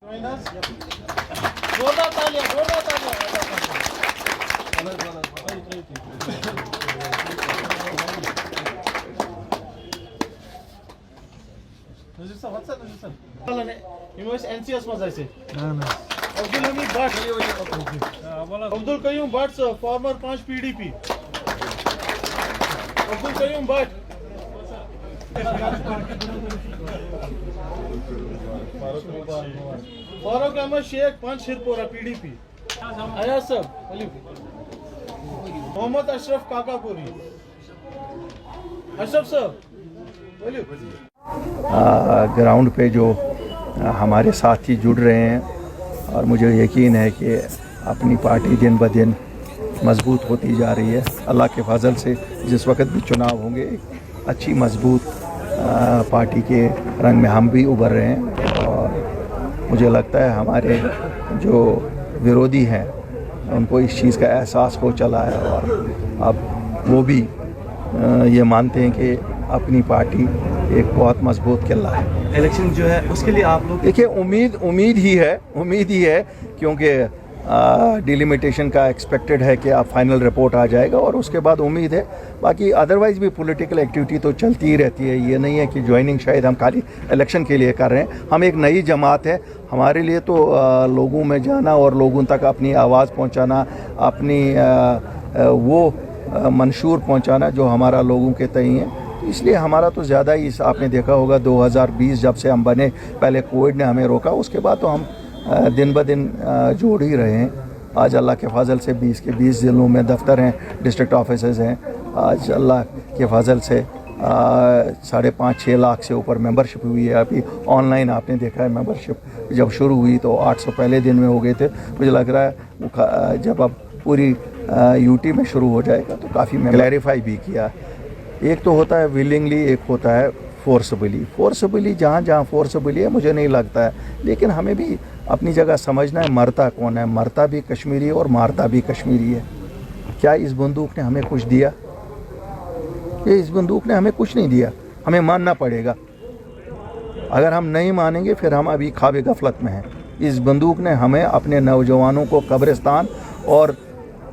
NCS was I say? Abdul Hamid Bhatt. Abdul Qayyum Bhatt, sir, former 5 PDP. Abdul Qayyum Bhatt. Farooq Ahmad Sheikh, 5 Shirpura PDP. Ayaz sir, Mohammad Ashraf Kakapuri. Ashraf sir, ground पे जो हमारे साथी जुड़ रहे हैं और मुझे यकीन है कि अपनी पार्टी दिन ब दिन मजबूत होती जा रही है। अल्लाह के फजल से जिस वक्त भी चुनाव होंगे एक अच्छी मजबूत पार्टी के रंग में हम भी उभर रहे हैं और मुझे लगता है हमारे जो विरोधी हैं उनको इस चीज़ का एहसास हो चला है और अब वो भी ये मानते हैं कि अपनी पार्टी एक बहुत मजबूत किला है। इलेक्शन जो है उसके लिए आप लोग देखिए उम्मीद ही है क्योंकि डिलिमिटेशन का एक्सपेक्टेड है कि अब फाइनल रिपोर्ट आ जाएगा और उसके बाद उम्मीद है। बाकी अदरवाइज़ भी पॉलिटिकल एक्टिविटी तो चलती ही रहती है। ये नहीं है कि ज्वाइनिंग शायद हम खाली इलेक्शन के लिए कर रहे हैं। हम एक नई जमात है, हमारे लिए तो लोगों में जाना और लोगों तक अपनी आवाज़ पहुंचाना, अपनी वो मंशूर पहुंचाना जो हमारा लोगों के तय है। इसलिए हमारा तो ज़्यादा ही आपने देखा होगा 2020 जब से हम बने, पहले कोविड ने हमें रोका, उसके बाद तो हम दिन ब दिन जोड़ ही रहे हैं। आज अल्लाह के फजल से 20 के 20 ज़िलों में दफ्तर हैं, डिस्ट्रिक्ट ऑफिसेज़ हैं। आज अल्लाह के फजल से 5.5-6 लाख से ऊपर मेंबरशिप हुई है। अभी ऑनलाइन आपने देखा है मेंबरशिप जब शुरू हुई तो 800 पहले दिन में हो गए थे। मुझे लग रहा है जब अब पूरी यूटी में शुरू हो जाएगा तो काफ़ी क्लैरिफाई भी किया। एक तो होता है विलिंगली, एक होता है फोर्सबली। जहाँ फोर्सबली है मुझे नहीं लगता है, लेकिन हमें भी अपनी जगह समझना है मरता कौन है। मरता भी कश्मीरी और मारता भी कश्मीरी है। क्या इस बंदूक ने हमें कुछ दिया? इस बंदूक ने हमें कुछ नहीं दिया। हमें मानना पड़ेगा। अगर हम नहीं मानेंगे फिर हम अभी ख्वाब गफलत में हैं। इस बंदूक ने हमें अपने नौजवानों को कब्रिस्तान और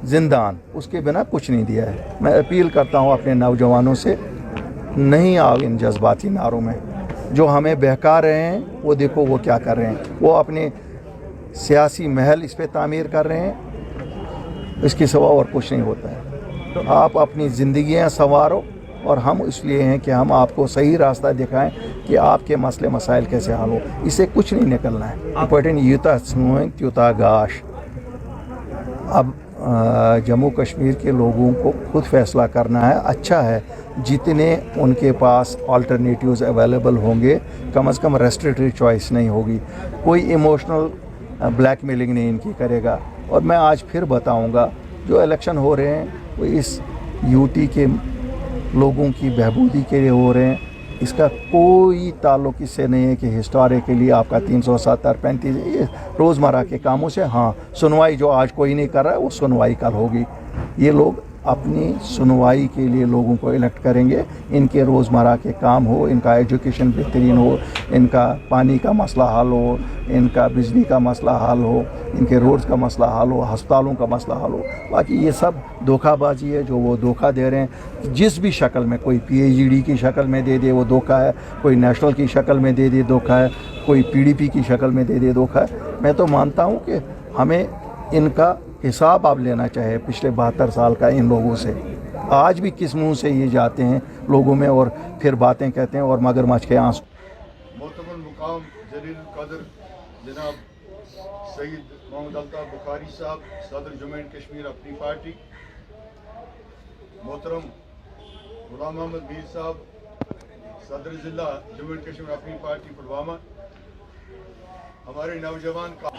जिंदान उसके बिना कुछ नहीं दिया है। मैं अपील करता हूँ अपने नौजवानों से, नहीं आओ इन जज्बाती नारों में। जो हमें बहका रहे हैं वो देखो वो क्या कर रहे हैं। वो अपने सियासी महल इस पे तामीर कर रहे हैं, इसके सिवा और कुछ नहीं होता है। तो आप अपनी ज़िंदगियाँ संवारो और हम इसलिए हैं कि हम आपको सही रास्ता दिखाएं कि आपके मसले मसाइल कैसे हल हो। इससे कुछ नहीं निकलना है। इम्पोर्टेंट यूता स्नोइंग त्यूता गाश। अब जम्मू कश्मीर के लोगों को खुद फैसला करना है। अच्छा है जितने उनके पास अल्टरनेटिव्स अवेलेबल होंगे, कम से कम रेस्ट्रिक्टरी चॉइस नहीं होगी, कोई इमोशनल ब्लैकमेलिंग नहीं इनकी करेगा। और मैं आज फिर बताऊंगा जो इलेक्शन हो रहे हैं वो इस यूटी के लोगों की बहबूदी के लिए हो रहे हैं। इसका कोई ताल्लुक इससे नहीं है कि हिस्टोरिकली आपका 370-35 ये रोज़मर्रा के कामों से। हाँ, सुनवाई जो आज कोई नहीं कर रहा है वो सुनवाई कल होगी। ये लोग अपनी सुनवाई के लिए लोगों को इलेक्ट करेंगे। इनके रोज़मर्रा के काम हो, इनका एजुकेशन बेहतरीन हो, इनका पानी का मसला हल हो, इनका बिजली का मसला हल हो, इनके रोड्स का मसला हल हो, हस्पतालों का मसला हल हो। बाकी ये सब धोखाबाजी है जो वो धोखा दे रहे हैं। जिस भी शक्ल में, कोई PhD की शक्ल में दे दे वो धोखा है, कोई नेशनल की शक्ल में दे दे धोखा है, कोई PDP की शक्ल में दे दे धोखा है। मैं तो मानता हूँ कि हमें इनका हिसाब आप लेना चाहिए पिछले 72 साल का इन लोगों से। आज भी किस मुंह से ये जाते हैं लोगों में और फिर बातें कहते हैं और मगरमच्छ के आंसू। मोहतरम मुकाम जलील कदर जनाब सईद मोहम्मद अल्ताफ बुखारी साहब, सदर जम्मू एंड कश्मीर अपनी पार्टी, मोहतरम गुलाम अहमद मीर साहब, सदर जिला जम्मू एंड कश्मीर अपनी पार्टी पुलवामा, हमारे नौजवान का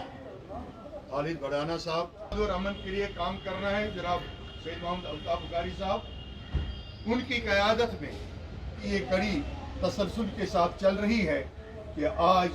खालिद भड़ाना साहब और अमन के लिए काम करना है जनाब सईद मोहम्मद अल्ताफ बुखारी साहब, उनकी क़यादत में ये कड़ी तसलसल के साथ चल रही है कि आज